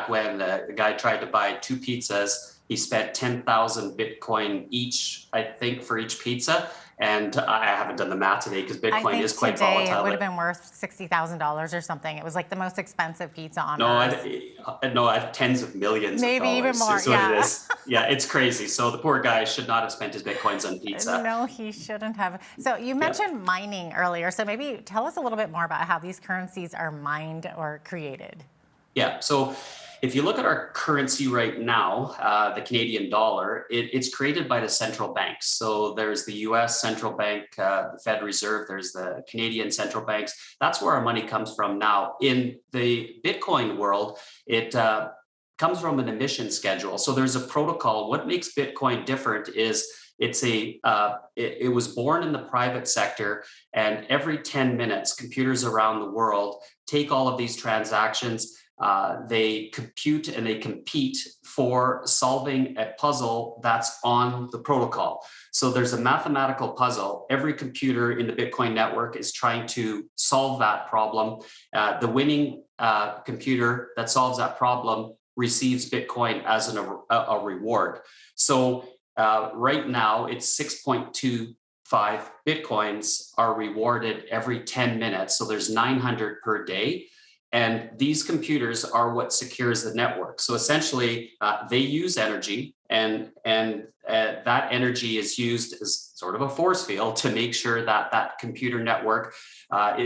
Speaker 20: when the guy tried to buy 2 pizzas. He spent 10,000 Bitcoin each, I think, for each pizza. And I haven't done the math today because Bitcoin is quite volatile.
Speaker 1: I think today it would have been worth $60,000 or something. It was like the most expensive pizza on earth.
Speaker 20: No, I have tens of millions
Speaker 1: Maybe
Speaker 20: of
Speaker 1: even
Speaker 20: dollars.
Speaker 1: more,
Speaker 20: Is what it is. Yeah, it's crazy. So the poor guy should not have spent his Bitcoins on pizza.
Speaker 1: No, he shouldn't have. So you mentioned mining earlier. So maybe tell us a little bit more about how these currencies are mined or created.
Speaker 20: Yeah, so if you look at our currency right now, the Canadian dollar, it's created by the central banks. So there's the US central bank, the Fed Reserve, there's the Canadian central banks. That's where our money comes from now. In the Bitcoin world, it comes from an emission schedule. So there's a protocol. What makes Bitcoin different is it was born in the private sector, and every 10 minutes, computers around the world take all of these transactions. They compute and they compete for solving a puzzle that's on the protocol. So there's a mathematical puzzle. Every computer in the Bitcoin network is trying to solve that problem. The winning computer that solves that problem receives Bitcoin as a reward. So right now it's 6.25 Bitcoins are rewarded every 10 minutes. So there's 900 per day. And these computers are what secures the network. So essentially, they use energy, and that energy is used as sort of a force field to make sure that that computer network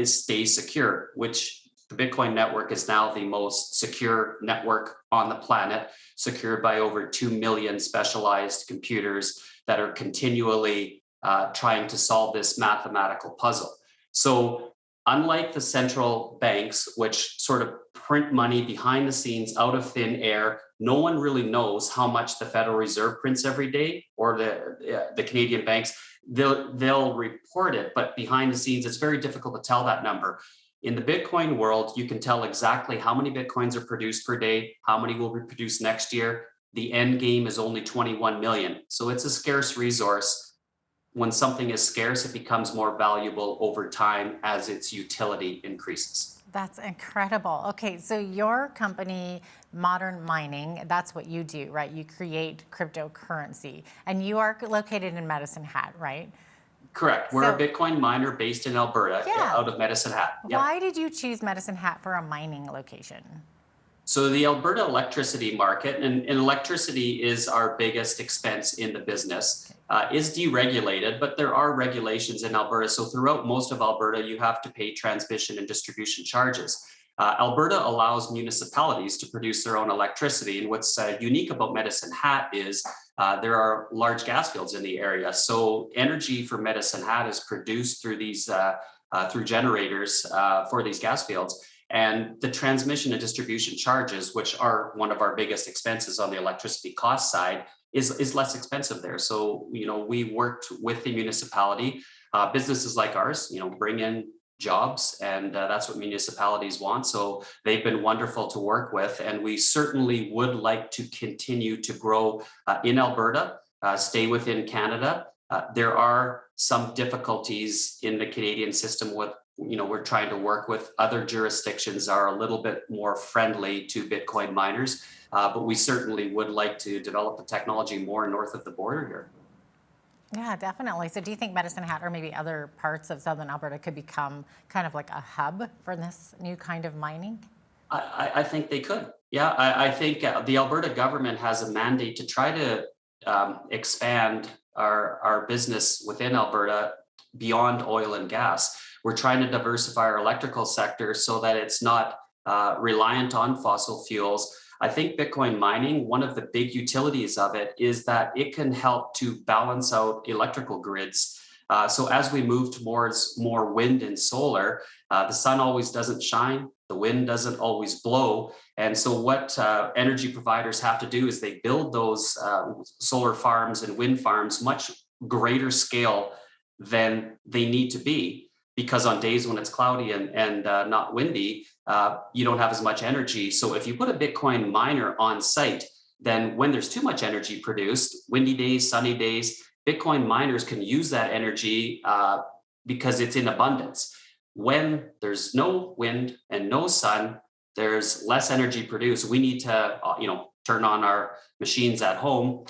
Speaker 20: stays secure, which the Bitcoin network is now the most secure network on the planet, secured by over 2 million specialized computers that are continually trying to solve this mathematical puzzle. So unlike the central banks, which sort of print money behind the scenes out of thin air, no one really knows how much the Federal Reserve prints every day, or the Canadian banks. They'll report it, but behind the scenes, it's very difficult to tell that number. In the Bitcoin world, you can tell exactly how many Bitcoins are produced per day, how many will be produced next year. The end game is only 21 million. So it's a scarce resource. When something is scarce, it becomes more valuable over time as its utility increases.
Speaker 1: That's incredible. Okay, so your company, Modern Mining, that's what you do, right? You create cryptocurrency, and you are located in Medicine Hat, right?
Speaker 20: Correct. We're a Bitcoin miner based in Alberta, out of Medicine Hat.
Speaker 1: Why did you choose Medicine Hat for a mining location?
Speaker 20: So the Alberta electricity market, and electricity is our biggest expense in the business, is deregulated, but there are regulations in Alberta. So throughout most of Alberta, you have to pay transmission and distribution charges. Alberta allows municipalities to produce their own electricity. And what's unique about Medicine Hat is there are large gas fields in the area. So energy for Medicine Hat is produced through these through generators for these gas fields. And the transmission and distribution charges, which are one of our biggest expenses on the electricity cost side, is less expensive there. So, we worked with the municipality. Businesses like ours, bring in jobs, and that's what municipalities want. So they've been wonderful to work with, and we certainly would like to continue to grow in Alberta, stay within Canada. There are some difficulties in the Canadian system with we're trying to work with. Other jurisdictions are a little bit more friendly to Bitcoin miners, but we certainly would like to develop the technology more north of the border here.
Speaker 1: Yeah, definitely. So do you think Medicine Hat or maybe other parts of Southern Alberta could become kind of like a hub for this new kind of mining?
Speaker 20: I think they could. Yeah, I think the Alberta government has a mandate to try to expand our business within Alberta beyond oil and gas. We're trying to diversify our electrical sector so that it's not reliant on fossil fuels. I think Bitcoin mining, one of the big utilities of it is that it can help to balance out electrical grids. So as we move towards more wind and solar, the sun always doesn't shine, the wind doesn't always blow, And so what energy providers have to do is they build those solar farms and wind farms much greater scale than they need to be, because on days when it's cloudy and not windy, you don't have as much energy. So if you put a Bitcoin miner on site, then when there's too much energy produced, windy days, sunny days, Bitcoin miners can use that energy because it's in abundance. When there's no wind and no sun, there's less energy produced. We need to, turn on our machines at home.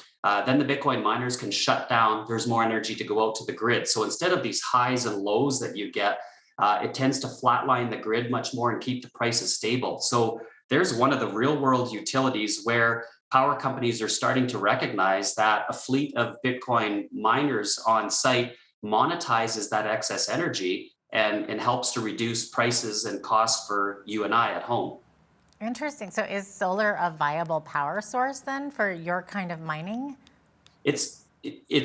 Speaker 20: Then the Bitcoin miners can shut down. There's more energy to go out to the grid. So instead of these highs and lows that you get, it tends to flatline the grid much more and keep the prices stable. So there's one of the real world utilities where power companies are starting to recognize that a fleet of Bitcoin miners on site monetizes that excess energy and helps to reduce prices and costs for you and I at home.
Speaker 1: Interesting. So is solar a viable power source then for your kind of mining?
Speaker 20: It's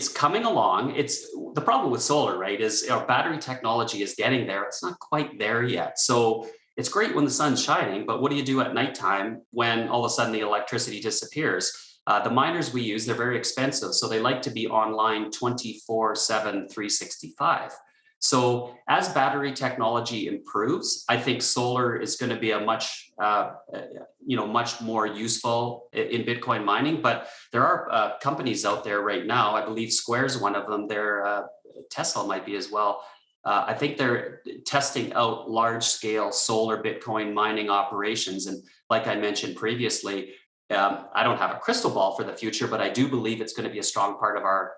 Speaker 20: coming along. It's the problem with solar, right, is our battery technology is getting there. It's not quite there yet. So it's great when the sun's shining, but what do you do at nighttime when all of a sudden the electricity disappears? The miners we use, they're very expensive. So they like to be online 24/7, 365. So as battery technology improves, I think solar is going to be a much more useful in Bitcoin mining. But there are companies out there right now. I believe Square's one of them. Tesla might be as well. I think they're testing out large-scale solar Bitcoin mining operations. And like I mentioned previously, I don't have a crystal ball for the future, but I do believe it's going to be a strong part of our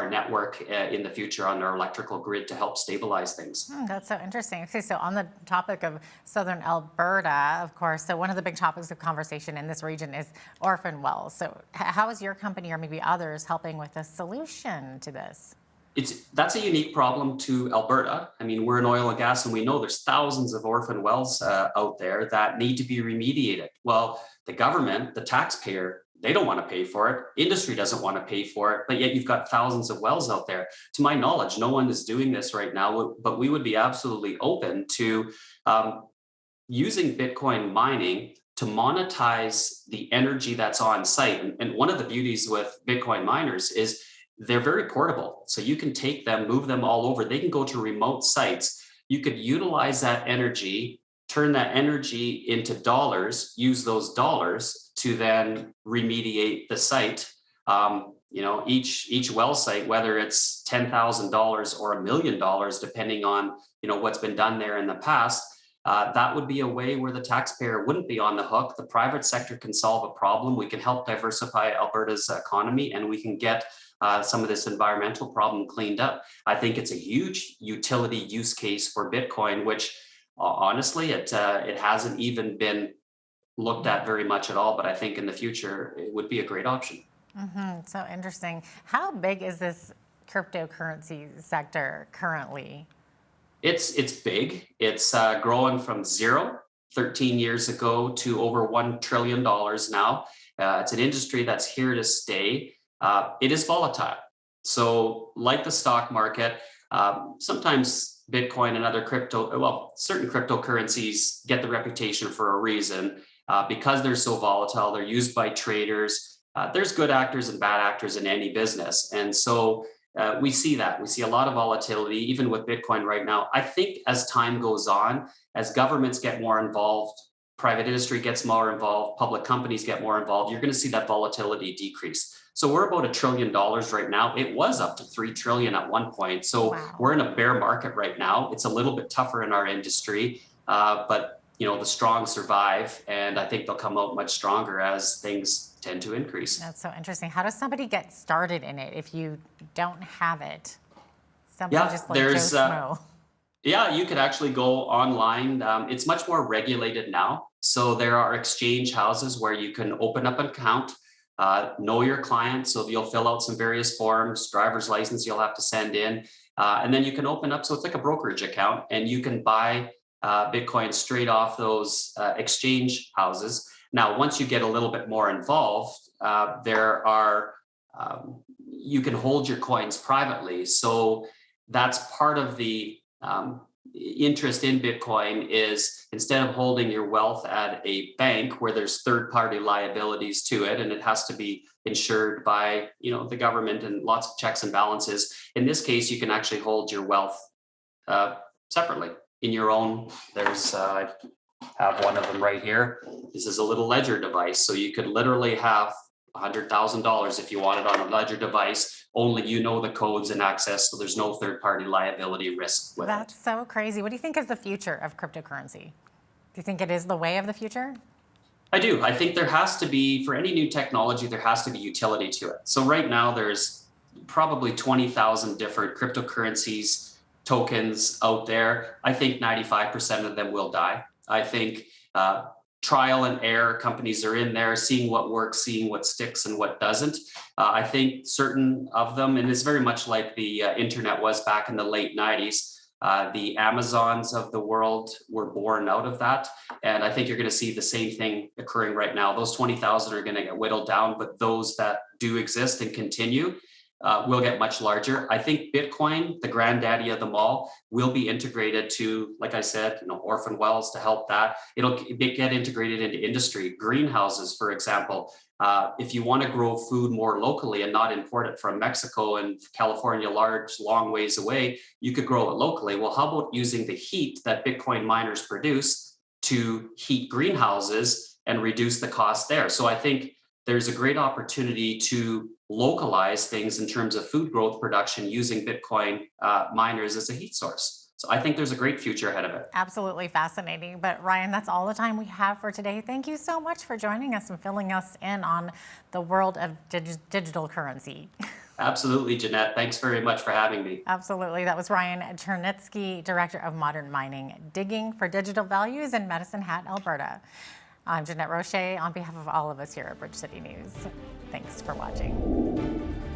Speaker 20: network in the future on our electrical grid to help stabilize things.
Speaker 1: That's so interesting. Okay, so on the topic of southern Alberta, of course, so one of the big topics of conversation in this region is Orphan Wells. So how is your company or maybe others helping with a solution to this?
Speaker 20: That's a unique problem to Alberta. I mean, we're in oil and gas, and we know there's thousands of orphan wells out there that need to be remediated. Well, the government, the taxpayer, they don't want to pay for it. Industry doesn't want to pay for it, but yet you've got thousands of wells out there. To my knowledge, no one is doing this right now, but we would be absolutely open to using Bitcoin mining to monetize the energy that's on site. And one of the beauties with Bitcoin miners is they're very portable. So you can take them, move them all over. They can go to remote sites. You could utilize that energy, turn that energy into dollars, use those dollars to then remediate the site. Each well site, whether it's $10,000 or $1 million, depending on what's been done there in the past, that would be a way where the taxpayer wouldn't be on the hook. The private sector can solve a problem. We can help diversify Alberta's economy, and we can get some of this environmental problem cleaned up. I think it's a huge utility use case for Bitcoin, which honestly, it hasn't even been looked at very much at all, but I think in the future, it would be a great option.
Speaker 1: So interesting. How big is this cryptocurrency sector currently?
Speaker 20: It's big. It's growing from zero 13 years ago to over $1 trillion now. It's an industry that's here to stay. It is volatile. So like the stock market, sometimes Bitcoin and other certain cryptocurrencies get the reputation for a reason. Because they're so volatile, they're used by traders. There's good actors and bad actors in any business. And so we see that. We see a lot of volatility, even with Bitcoin right now. I think as time goes on, as governments get more involved, private industry gets more involved, public companies get more involved, you're going to see that volatility decrease. So we're about $1 trillion right now. It was up to $3 trillion at one point. So we're in a bear market right now. It's a little bit tougher in our industry, but the strong survive, and I think they'll come out much stronger as things tend to increase.
Speaker 1: That's so interesting. How does somebody get started in it if you don't have it? Somebody just like Joe Schmo.
Speaker 20: You could actually go online. It's much more regulated now. So there are exchange houses where you can open up an account, know your client. So you'll fill out some various forms, driver's license you'll have to send in, and then you can open up. So it's like a brokerage account, and you can buy Bitcoin straight off those exchange houses. Now, once you get a little bit more involved, you can hold your coins privately. So that's part of the interest in Bitcoin is instead of holding your wealth at a bank where there's third-party liabilities to it, and it has to be insured by the government and lots of checks and balances. In this case, you can actually hold your wealth separately in your own. There's I have one of them right here. This is a little ledger device, so you could literally have $100,000 if you want it on a ledger device. Only you know the codes and access, so there's no third-party liability risk with
Speaker 1: That's so crazy. What do you think is the future of cryptocurrency? Do you think it is the way of the future?
Speaker 20: I do. I think there has to be, for any new technology, there has to be utility to it. So right now there's probably 20,000 different cryptocurrencies, tokens out there. I think 95% of them will die. I think trial and error companies are in there, seeing what works, seeing what sticks and what doesn't. I think certain of them, and it's very much like the internet was back in the late 90s, the Amazons of the world were born out of that. And I think you're going to see the same thing occurring right now. Those 20,000 are going to get whittled down, but those that do exist and continue will get much larger. I think Bitcoin, the granddaddy of them all, will be integrated to, like I said, Orphan Wells to help that. It'll get integrated into industry. Greenhouses, for example. If you want to grow food more locally and not import it from Mexico and California, long ways away, you could grow it locally. Well, how about using the heat that Bitcoin miners produce to heat greenhouses and reduce the cost there? So I think there's a great opportunity to localize things in terms of food growth production using Bitcoin miners as a heat source. So I think there's a great future ahead of it.
Speaker 1: Absolutely fascinating. But Ryan, that's all the time we have for today. Thank you so much for joining us and filling us in on the world of digital currency.
Speaker 20: Absolutely, Jeanette. Thanks very much for having me.
Speaker 1: Absolutely. That was Ryan Chernitsky, Director of Modern Mining, digging for digital values in Medicine Hat, Alberta. I'm Jeanette Roche on behalf of all of us here at Bridge City News. Thanks for watching.